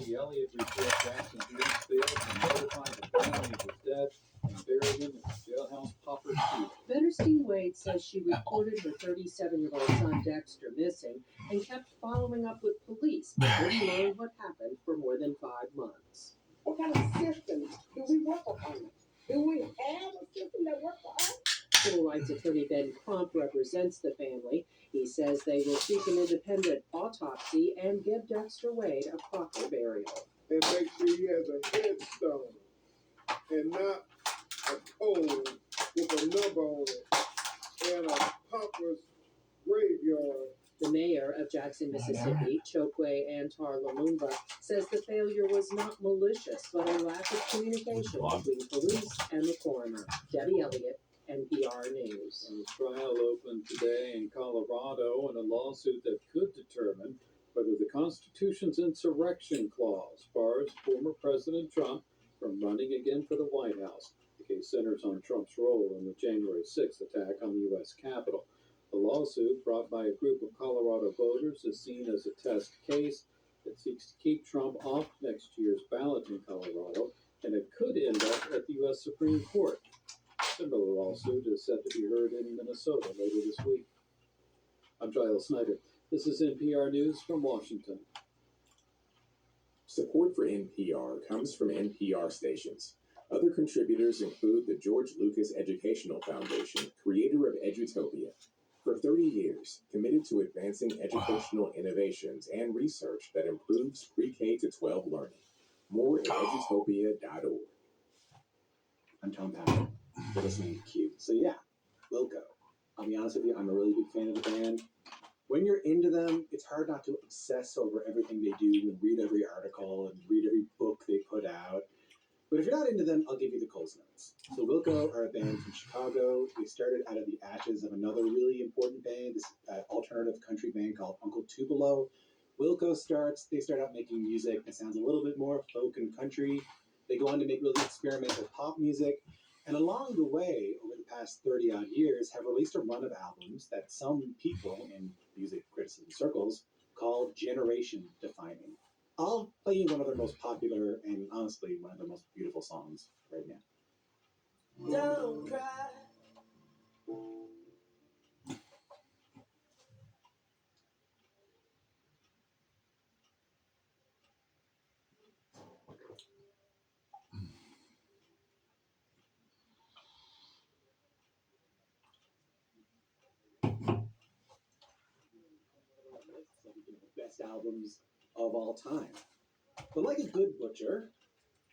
Debbie Elliott reports Jackson police failed to notify the family of his death and buried him in the jailhouse pauper suite. Betterstein Wade says she reported her 37-year-old son Dexter missing and kept following up with police, but didn't learn what happened for more than 5 months. What kind of system do we work upon? Do we have a system that works for us? Civil rights attorney Ben Crump represents the family. He says they will seek an independent autopsy and give Dexter Wade a proper burial. And make sure he has a headstone and not a pole with a number on it and a pauper's graveyard. The mayor of Jackson, Mississippi, Chokwe Antar Lumumba, says the failure was not malicious, but a lack of communication between police and the coroner. Debbie Elliott, NPR News. And the trial opened today in Colorado in a lawsuit that could determine whether the Constitution's insurrection clause bars former President Trump from running again for the White House. The case centers on Trump's role in the January 6th attack on the U.S. Capitol. The lawsuit, brought by a group of Colorado voters, is seen as a test case that seeks to keep Trump off next year's ballot in Colorado, and it could end up at the U.S. Supreme Court. A similar lawsuit is set to be heard in Minnesota later this week. I'm Giles Snyder. This is NPR News from Washington. Support for NPR comes from NPR stations. Other contributors include the George Lucas Educational Foundation, creator of Edutopia. For 30 years, committed to advancing educational innovations and research that improves pre-K to 12 learning. More at edutopia.org. I'm Tom Powell. You're listening to Q. So yeah, Wilco. I'll be honest with you, I'm a really big fan of the band. When you're into them, it's hard not to obsess over everything they do and read every article and read every book they put out. But if you're not into them, I'll give you the Coles Notes. So Wilco are a band from Chicago. They started out of the ashes of another really important band, this alternative country band called Uncle Tupelo. Wilco they start out making music that sounds a little bit more folk and country. They go on to make really experimental pop music. And along the way, over the past 30-odd years, have released a run of albums that some people in music criticism circles call generation-defining. I'll play you one of their most popular and honestly one of their most beautiful songs right now. Don't cry. Best albums of all time. But like a good butcher,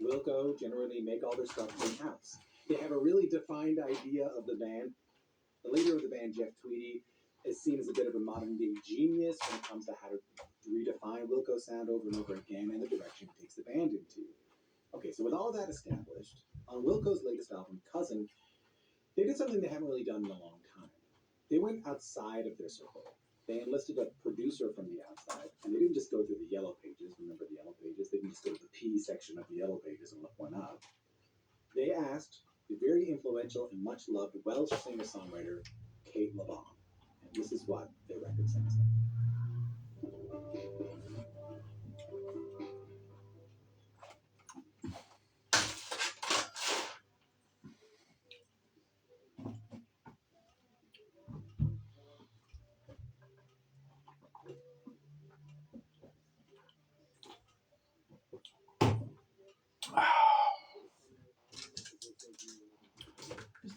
Wilco generally make all their stuff in-house. They have a really defined idea of the band. The leader of the band, Jeff Tweedy, is seen as a bit of a modern-day genius when it comes to how to redefine Wilco's sound over and over again and the direction it takes the band into. Okay, so with all that established, on Wilco's latest album, Cousin, they did something they haven't really done in a long time. They went outside of their circle. They enlisted a producer from the outside, and they didn't just go through the Yellow Pages. Remember the Yellow Pages? They didn't just go to the P section of the Yellow Pages and look one up. They asked the very influential and much-loved Welsh singer-songwriter Kate LeBon. And this is what their record sounds like.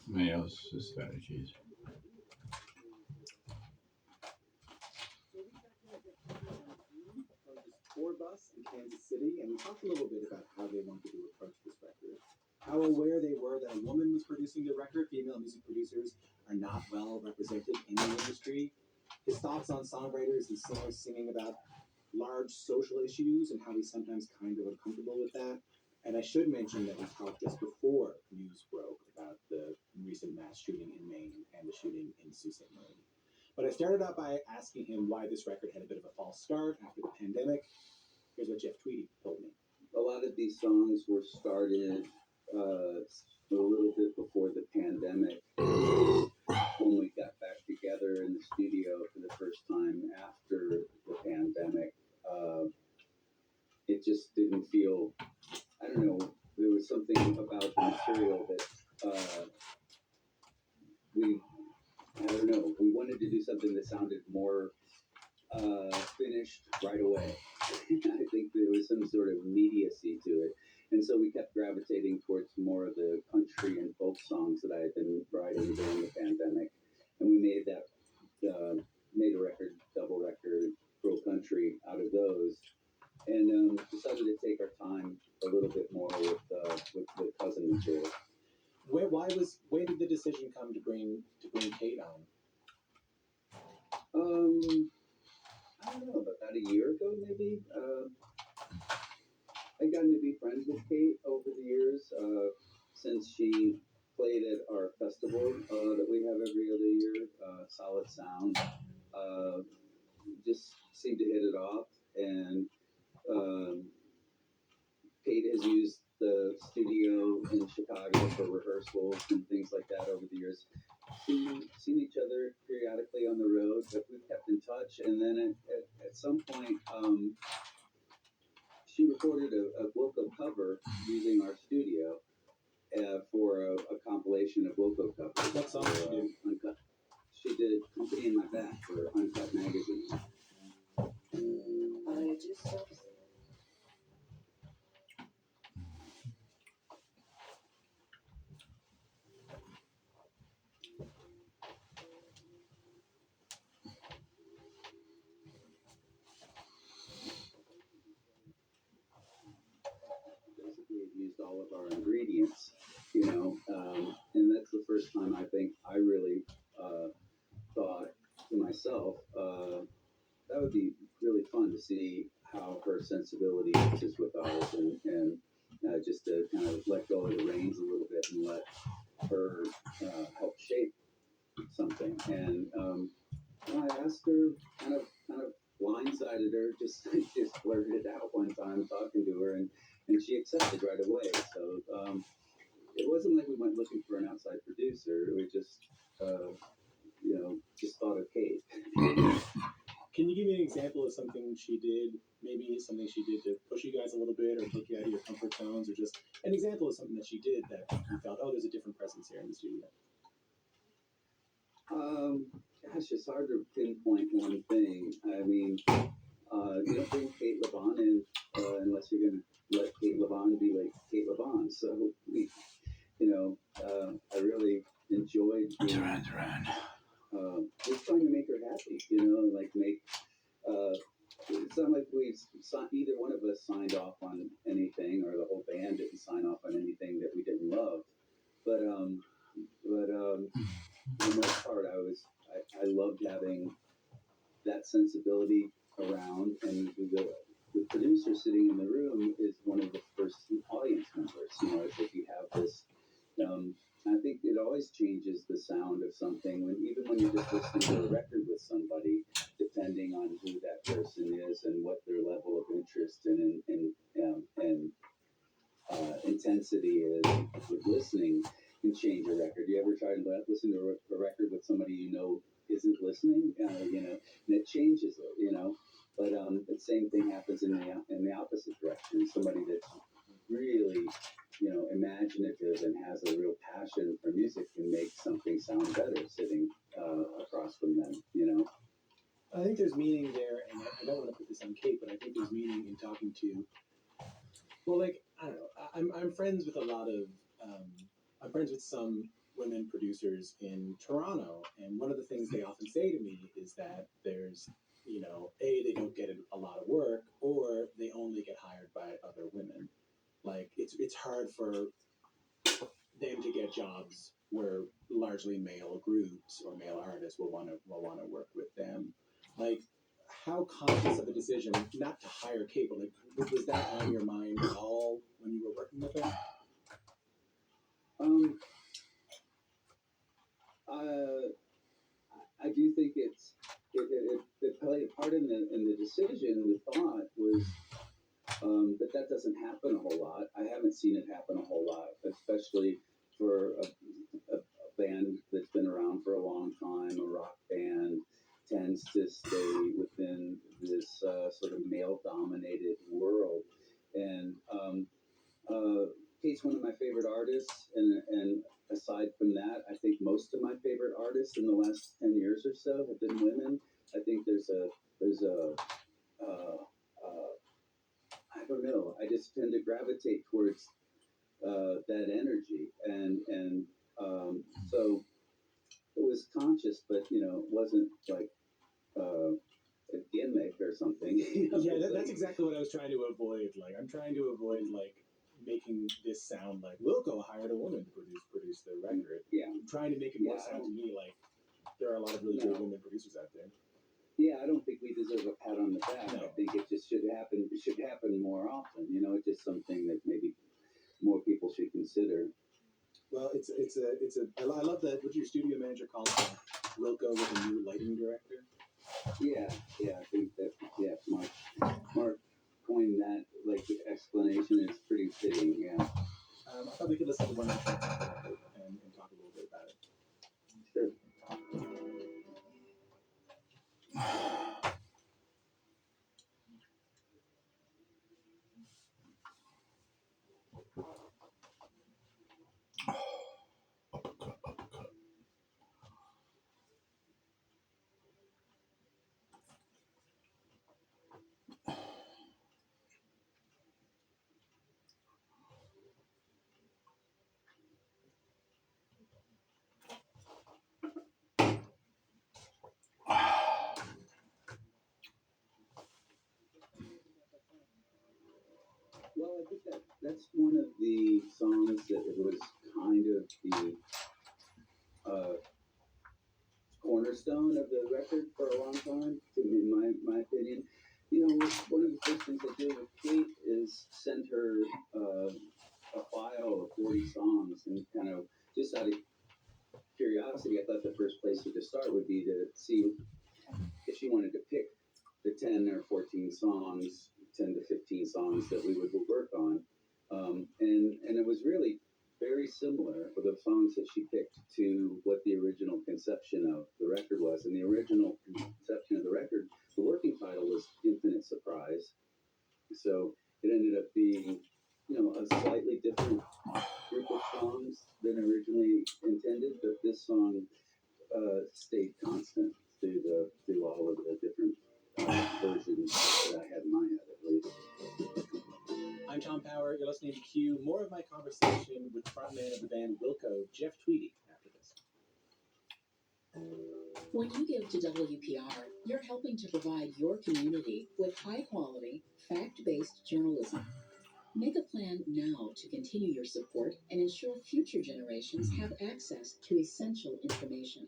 Tomatoes, strategies. Tour bus in Kansas City, and we talked a little bit about how they wanted to approach this record. How aware they were that a woman was producing the record. Female music producers are not well represented in the industry. His thoughts on songwriters and singers singing about large social issues and how he's sometimes kind of uncomfortable with that. And I should mention that we talked just before news broke about the recent mass shooting in Maine and the shooting in Sault Ste. Marie. But I started out by asking him why this record had a bit of a false start after the pandemic. Here's what Jeff Tweedy told me. A lot of these songs were started a little bit before the pandemic. When we got back together in the studio for the first time after the pandemic, it it just didn't feel, I don't know, there was something about the material that I don't know, we wanted to do something that sounded more finished right away. I think there was some sort of immediacy to it. And so we kept gravitating towards more of the country and folk songs that I had been writing during the pandemic. And we made made a record, double record, pro country out of those. And decided to take our time a little bit more with the cousin material. When did the decision come to bring Kate on? I don't know, about a year ago maybe. I'd gotten to be friends with Kate over the years, since she played at our festival that we have every other year, Solid Sound. Just seemed to hit it off, and Kate has used the studio in Chicago for rehearsals and things like that over the years. Seen each other periodically on the road, but we've kept in touch. And then at some point, she recorded a Wilco cover using our studio for a compilation of Wilco covers. What song did she do? Uncut. She did "Company in My Back" for Uncut magazine. I just basically used all of our ingredients, and that's the first time I think I really thought to myself, that would be really fun to see how her sensibility mixes with ours, and just to kind of let go of the reins a little bit and let her help shape something. And I asked her, kind of blindsided her, just blurted it out one time talking to her, and she accepted right away. So it wasn't like we went looking for an outside producer. We just just thought of Kate. Can you give me an example of something she did? Maybe something she did to push you guys a little bit, or take you out of your comfort zones, or just an example of something that she did that you felt, oh, there's a different presence here in the studio. Gosh, it's hard to pinpoint one thing. I mean, you don't bring Kate Levon in unless you're going to let Kate Levon be like Kate Levon. So I really enjoyed Duran. just trying to make her happy. Like make. It's not like either one of us signed off on anything, or the whole band didn't sign off on anything that we didn't love. But for the most part, I loved having that sensibility around, and the producer sitting in the room is one of the first audience members. It's like you have this. I think it always changes the sound of something even when you're just listening to a record with somebody, depending on who that person is and what their level of interest and intensity is with listening, can change a record. You ever try to listen to a record with somebody isn't listening? And it changes it. But the same thing happens in the opposite direction. Somebody that's really imaginative and has a real passion for music can make something sound better sitting across from them. I think there's meaning there, and I don't want to put this on Kate, but I think there's meaning in talking to. Well, like, I don't know. I'm friends with a lot of. I'm friends with some women producers in Toronto, and one of the things they often say to me is that there's, they don't get a lot of work, or they only get hired by other women. Like, it's hard for them to get jobs where largely male groups or male artists will want to work with them. Like, how conscious of a decision not to hire Kate, but like, was that on your mind at all when you were working with her? I do think it played a part in the decision. The thought was that doesn't happen a whole lot. I haven't seen it happen a whole lot, especially for a band that's been around for a long time. A rock band tends to stay within this sort of male-dominated world, She's one of my favorite artists, and aside from that, I think most of my favorite artists in the last 10 years or so have been women. I think there's a I don't know. I just tend to gravitate towards that energy, and so it was conscious, but it wasn't like a gimmick or something. Yeah, that's exactly what I was trying to avoid. Like, I'm trying to avoid like making this sound like Wilco hired a woman to produce the record. Yeah, I'm trying to make it more Yeah, I sound to don't- me like there are a lot of really No. great women producers out there. yeah. I don't think we deserve a pat on the back. No. I think it just should happen. It should happen more often. It's just something that maybe more people should consider. Well, I love that. What your studio manager calls Wilco with a new lighting director. Yeah, I think that Mark coined that like explanation. It's pretty fitting. Yeah, I thought we could listen to one more track of the record and talk a little bit about it. sure. Well, I think that's one of the songs that it was kind of the cornerstone of the record for a long time, in my opinion. One of the first things I did with Kate is send her a file of 40 songs, and kind of just out of curiosity, I thought the first place to start would be to see if she wanted to pick the 10 or 14 songs, 10 to 15 songs that we would work on. And it was really very similar for the songs that she picked to what the original conception of the record was. And the original conception of the record, the working title was Infinite Surprise. So it ended up being, a slightly different group of songs than originally intended, but this song stayed constant through all of the different versions that I had in my head, at least. I'm Tom Power. You're listening to Q. More of my conversation with frontman of the band Wilco, Jeff Tweedy, after this. When you give to WPR, you're helping to provide your community with high-quality, fact-based journalism. Make a plan now to continue your support and ensure future generations have access to essential information.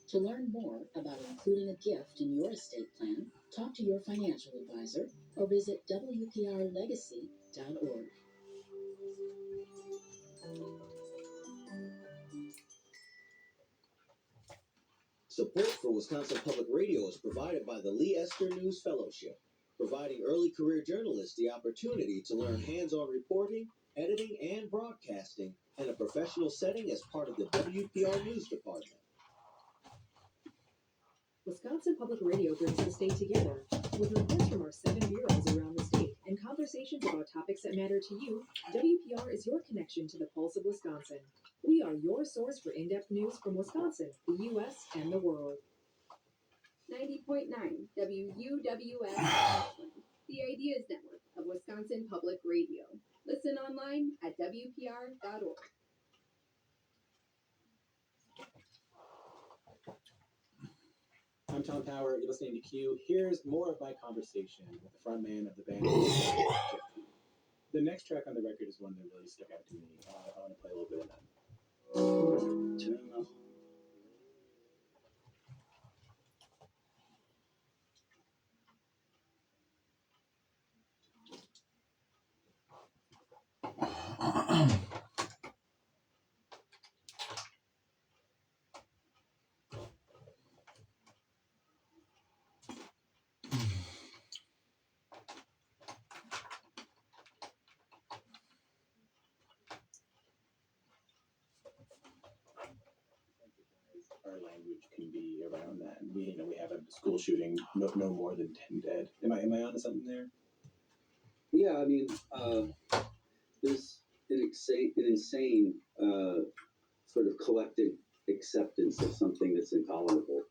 To learn more about including a gift in your estate plan, talk to your financial advisor or visit WPRlegacy.org. Support for Wisconsin Public Radio is provided by the Lee Esther News Fellowship, providing early career journalists the opportunity to learn hands-on reporting, editing, and broadcasting in a professional setting as part of the WPR News Department. Wisconsin Public Radio brings the state together with reports from our 7 bureaus around the state and conversations about topics that matter to you. WPR is your connection to the pulse of Wisconsin. We are your source for in-depth news from Wisconsin, the U.S., and the world. 90.9 WUWS Ashland, the Ideas Network of Wisconsin Public Radio. Listen online at WPR.org. I'm Tom Power. You're listening to Q. Here's more of my conversation with the frontman of the band, Jeff Tweedy. The next track on the record is one that really stuck out to me. I want to play a little bit of that. Turn on. Our language can be around that. We have a school shooting, no more than 10 dead. Am I onto something there? Yeah, I mean, there's an insane sort of collective acceptance of something that's intolerable.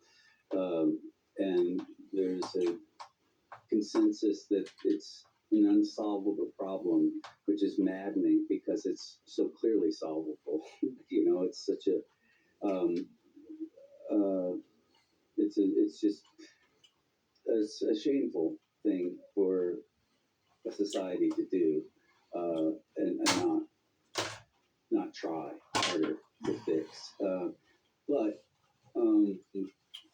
And there's a consensus that it's an unsolvable problem, which is maddening because it's so clearly solvable. You know, it's such a, it's a shameful thing for a society to do, and not try harder to fix. But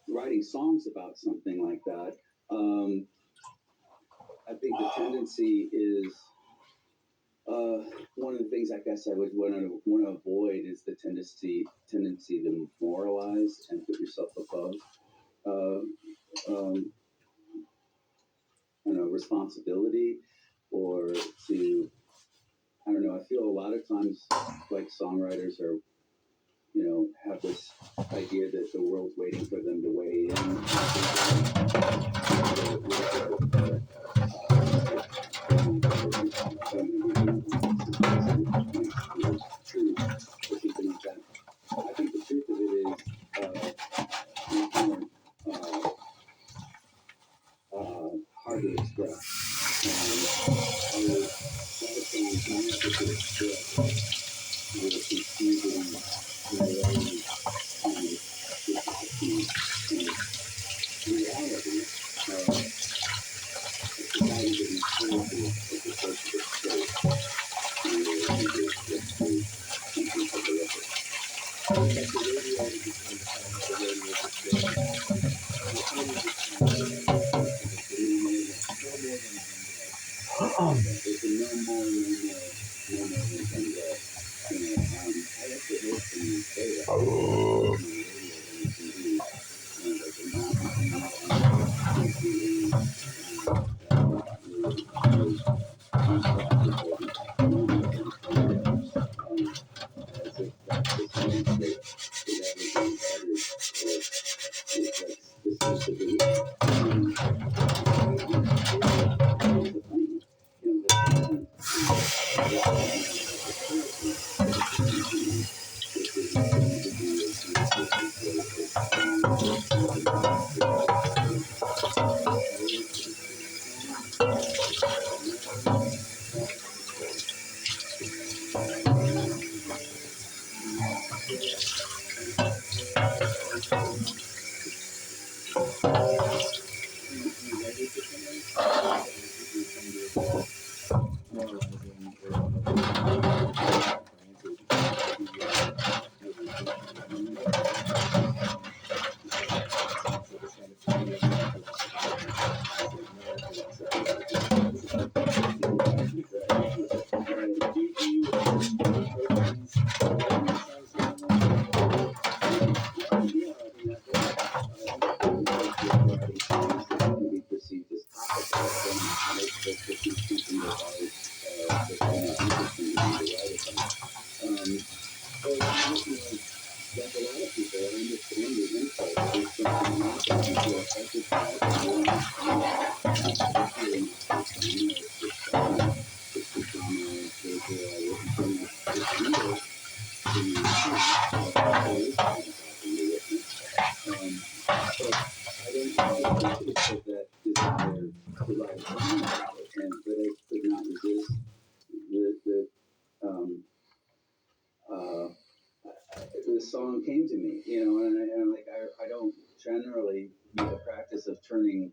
writing songs about something like that, I think the tendency is one of the things I guess I would want to avoid is the tendency to moralize and put yourself above responsibility, or to, I don't know, I feel a lot of times like songwriters are, you know, have this idea that the world's waiting for them to weigh in. I think the truth of it is hard to express. The song came to me, you know, and I don't generally make a practice of turning